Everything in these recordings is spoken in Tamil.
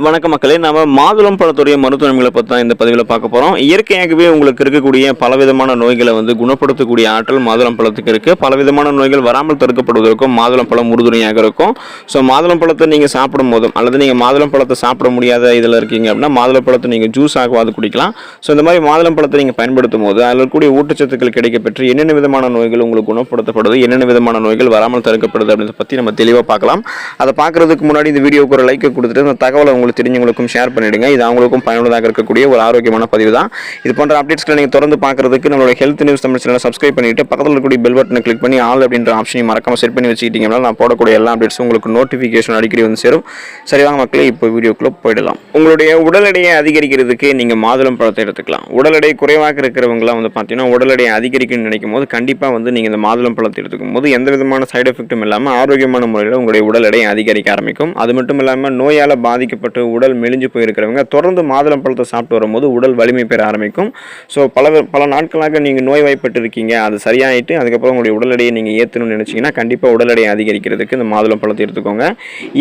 வணக்க மக்களே, நாம மாதுளம் பழத்துடைய மருத்துவ நன்மைகளை பற்றி தான் இந்த பதிவில் பார்க்க போகிறோம். இயற்கையாகவே உங்களுக்கு இருக்கக்கூடிய பலவிதமான நோய்களை குணப்படுத்தக்கூடிய ஆற்றல் மாதுளம் பழத்துக்கு இருக்குது. பலவிதமான நோய்கள் வராமல் தடுக்கப்படுவதற்கும் மாதுளம் பழம் உறுதுணையாக இருக்கும். ஸோ மாதுளம் பழத்தை நீங்கள் சாப்பிடும் போதும் அல்லது நீங்கள் மாதுளம் பழத்தை சாப்பிட முடியாத இதில் இருக்கீங்க அப்படின்னா மாதுளம் பழத்தை நீங்கள் ஜூஸ் ஆகவாது குடிக்கலாம். ஸோ இந்த மாதிரி மாதுளம் பழத்தை நீங்கள் பயன்படுத்தும் போது அதில் இருக்கக்கூடிய ஊட்டச்சத்துக்கள் கிடைக்கப்பெற்று என்னென்ன விதமான நோய்கள் உங்களுக்கு குணப்படுத்தப்படுது, என்னென்ன விதமான நோய்கள் வராமல் தடுக்கப்படுது அப்படின்றத பற்றி நம்ம தெளிவாக பார்க்கலாம். அதை பார்க்குறதுக்கு முன்னாடி இந்த வீடியோக்கு ஒரு லைக் கொடுத்துட்டு இந்த தகவலை உங்களுக்கு தெரிஞ்சவங்களுக்கும் ஷேர் பண்ணிடுங்க. இது அவங்களுக்கும் பயனுள்ளதாக இருக்கக்கூடிய ஒரு ஆரோக்கியமான பதிவு தான். இது போன்ற அப்டேட்ஸ்களை நீங்கள் தொடர்ந்து பார்க்கறதுக்கு நம்மளோட ஹெல்த் நியூஸ் தமிழ் சேனலை சப்ஸ்கிரைப் பண்ணிட்டு பக்கத்தில் இருக்கக்கூடிய பெல் பட்டனை கிளிக் பண்ணி ஆல் அப்படின்ற ஆப்ஷனை மறக்காம செட் பண்ணி வச்சுக்கிட்டீங்கன்னா நான் போடக்கூடிய எல்லா அப்டேட்ஸும் உங்களுக்கு நோட்டிஃபிகேஷன் அடிக்கடி வந்து சேரும். சரிவாங்க மக்களே, இப்போ வீடியோக்குள்ளே போயிடலாம். உங்களுடைய உடல் எடையை அதிகரிக்கிறதுக்கு நீங்கள் மாதுளம் பழத்தை எடுத்துக்கலாம். உடல் எடை குறைவாக இருக்கிறவங்களாம் பார்த்தீங்கன்னா உடல் எடையை அதிகரிக்கணும்னு நினைக்கும் போது கண்டிப்பாக நீங்கள் இந்த மாதுளம் பழத்தை எடுத்துக்கும் போது எந்த விதமான சைடு எஃபெக்ட்டும் இல்லாமல் ஆரோக்கியமான முறையில் உங்களுடைய உடல் எடையை அதிகரிக்க ஆரம்பிக்கும். அது மட்டும் இல்லாமல் நோயால் பாதிக்கப்பட்டு உடல் மெலிஞ்சு போயிருக்கிறவங்க தொடர்ந்து மாதுளம் பழத்தை சாப்பிட்டு வரும்போது உடல் வலிமை பெற ஆரம்பிக்கும். ஸோ பல நாட்களாக நீங்கள் நோய்வாய்ப்பட்டு இருக்கீங்க, அது சரியாயிட்டு அதுக்கப்புறம் உங்களுடைய உடல் எடையை நீங்கள் ஏற்றணும்னு நினச்சிங்கன்னா கண்டிப்பாக உடல் எடையை அதிகரிக்கிறதுக்கு இந்த மாதுளம் பழத்தை எடுத்துக்கோங்க.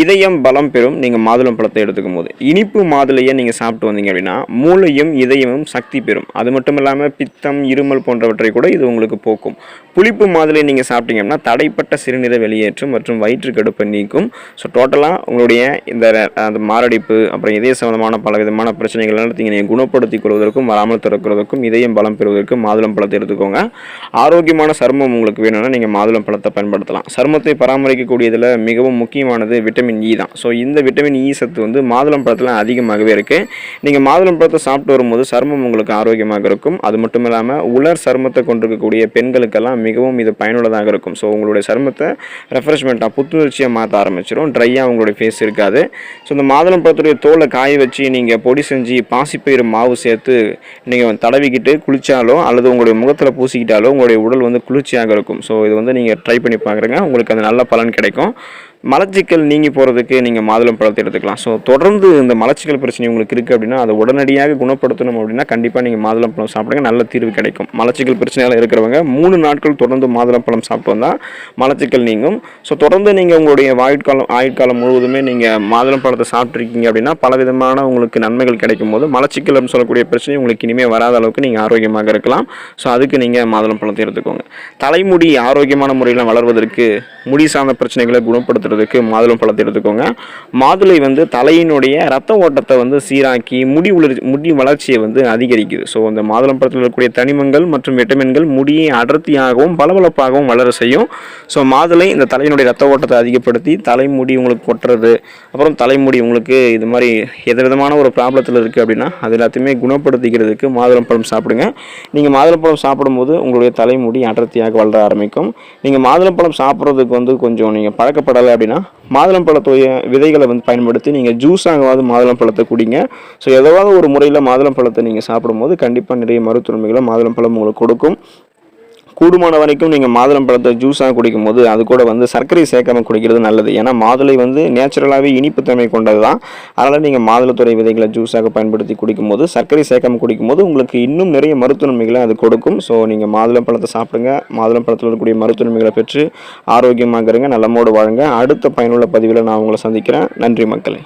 இதயம் பலம் பெறும் நீங்கள் மாதுளம் பழத்தை எடுத்துக்கும் போது. இனிப்பு மாதுளையை நீங்கள் சாப்பிட்டு வந்தீங்க அப்படின்னா மூளையும் இதயமும் சக்தி பெறும். அது மட்டும் இல்லாமல் பித்தம், இருமல் போன்றவற்றை கூட இது உங்களுக்கு போக்கும். புளிப்பு மாதுளை நீங்கள் சாப்பிட்டீங்க அப்படின்னா தடைப்பட்ட சிறுநீரை வெளியேற்றும் மற்றும் வயிற்று கடுப்பை நீக்கும். ஸோ டோட்டலாக உங்களுடைய இந்த மாரடைப்பு அப்புறம் இதய சம்பந்தமான பல விதமான பிரச்சனைகள் நீங்கள் குணப்படுத்திக் கொள்வதற்கும் வராமல் தடுக்கிறதுக்கும் இதயம் பலம் பெறுவதற்கும் மாதுளம் பழத்தை எடுத்துக்கோங்க. ஆரோக்கியமான சருமம் உங்களுக்கு வேணும்னா நீங்கள் மாதுளம் பழத்தை பயன்படுத்தலாம். சருமத்தை பராமரிக்கக்கூடியதில் மிகவும் முக்கியமானது விட்டமின் இ தான். ஸோ இந்த விட்டமின் இ சத்து மாதுளம் பழத்தில் அதிகமாகவே இருக்குது. நீங்கள் மாதுளம் பழத்தை சாப்பிட்டு வரும்போது சருமம் உங்களுக்கு ஆரோக்கியமாக இருக்கும். அது மட்டும் இல்லாமல் உலர் சருமத்தை கொண்டிருக்கக்கூடிய பெண்களுக்கெல்லாம் மிகவும் இது பயனுள்ளதாக இருக்கும். ஸோ உங்களுடைய சருமத்தை ரெஃப்ரெஷ்மெண்ட்டாக புத்துணர்ச்சியாக மாற்ற ஆரம்பிச்சிடும். ட்ரையாக உங்களுடைய ஃபேஸ் இருக்காது. ஸோ இந்த மாதுளம் பழத்துடைய தோலை காய வச்சு நீங்கள் பொடி செஞ்சு பாசிப்பயிறு மாவு சேர்த்து நீங்கள் தடவிக்கிட்டு குளிச்சாலோ அல்லது உங்களுடைய முகத்தில் பூசிக்கிட்டாலோ உங்களுடைய உடல் குளிர்ச்சியாக இருக்கும். ஸோ இது நீங்கள் ட்ரை பண்ணி பார்க்குறேங்க, உங்களுக்கு அந்த நல்ல பலன் கிடைக்கும். மலச்சிக்கல் நீங்கி போகிறதுக்கு நீங்கள் மாதுளம் பழத்தை எடுத்துக்கலாம். ஸோ தொடர்ந்து இந்த மலச்சிக்கல் பிரச்சனை உங்களுக்கு இருக்குது அப்படின்னா அதை உடனடியாக குணப்படுத்தணும் அப்படின்னா கண்டிப்பாக நீங்கள் மாதுளம் பழம் சாப்பிடுங்க, நல்ல தீர்வு கிடைக்கும். மலச்சிக்கல் பிரச்சனையால் இருக்கிறவங்க 3 நாட்கள் தொடர்ந்து மாதுளம் பழம் சாப்பிட்டு வந்தால் மலச்சிக்கல் நீங்கும். ஸோ தொடர்ந்து நீங்கள் உங்களுடைய ஆயுட்காலம் முழுவதுமே நீங்கள் மாதுளம் பழத்தை சாப்பிட்ருக்கீங்க அப்படின்னா பலவிதமான உங்களுக்கு நன்மைகள் கிடைக்கும் போது மலச்சிக்கல் சொல்லக்கூடிய பிரச்சனை உங்களுக்கு இனிமேல் வராத அளவுக்கு நீங்கள் ஆரோக்கியமாக இருக்கலாம். ஸோ அதுக்கு நீங்கள் மாதுளம் பழத்தை எடுத்துக்கோங்க. தலைமுடி ஆரோக்கியமான முறையில் வளர்வதற்கு, முடி சார்ந்த பிரச்சனைகளை குணப்படுத்துறதுக்கு மாதுளம் பழத்தை எடுத்துக்கோங்க. மாதுளை தலையினுடைய ரத்த ஓட்டத்தை சீராக்கி முடி வளர்ச்சியை அதிகரிக்குது. ஸோ அந்த மாதுளம் பழத்தில் இருக்கக்கூடிய தனிமங்கள் மற்றும் விட்டமின்கள் முடியை அடர்த்தியாகவும் பளபளப்பாகவும் வளர செய்யும். ஸோ மாதுளை இந்த தலையினுடைய ரத்த ஓட்டத்தை அதிகப்படுத்தி தலைமுடி உங்களுக்கு கொட்டுறது, அப்புறம் தலைமுடி உங்களுக்கு இது மாதிரி எதிர்விதமான ஒரு ப்ராப்ளத்தில் இருக்குது அப்படின்னா அது எல்லாத்தையுமே குணப்படுத்திக்கிறதுக்கு மாதுளம் பழம் சாப்பிடுங்க. நீங்கள் மாதுளம் பழம் சாப்பிடும்போது உங்களுடைய தலைமுடி அடர்த்தியாக வளர ஆரம்பிக்கும். நீங்கள் மாதுளம் பழம் சாப்பிட்றதுக்கு கொஞ்சம் நீங்கள் பழக்கப்படலை அப்படின்னா மாதுளம் பழத்துடைய விதைகளை பயன்படுத்தி நீங்கள் ஜூஸாகவாது மாதுளம் பழத்தை குடிங்க. ஸோ ஏதாவது ஒரு முறையில் மாதுளம் பழத்தை நீங்கள் சாப்பிடும்போது கண்டிப்பாக நிறைய மருத்துவ நன்மைகளை மாதுளம் பழம் உங்களுக்கு கொடுக்கும். கூடுமான வரைக்கும் நீங்கள் மாதுளம் பழத்தை ஜூஸாக குடிக்கும் போது அது கூட சர்க்கரை சேர்க்காமல் குடிக்கிறது நல்லது. ஏன்னா மாதுளை நேச்சுரலாகவே இனிப்புத்தன்மை கொண்டது தான். அதனால் நீங்கள் மாதுளத்துறை விதைகளை ஜூஸாக பயன்படுத்தி குடிக்கும்போது சர்க்கரை சேர்க்காமல் குடிக்கும்போது உங்களுக்கு இன்னும் நிறைய மருத்துவ நன்மைகளை அது கொடுக்கும். ஸோ நீங்கள் மாதுளம் பழத்தை சாப்பிடுங்க, மாதுளம் பழத்தில் இருக்கக்கூடிய மருத்துவ நன்மைகளை பெற்று ஆரோக்கியமாக இருங்க, நலமோடு வாழுங்க. அடுத்த பயனுள்ள பதிவில் நான் உங்களை சந்திக்கிறேன். நன்றி மக்களே.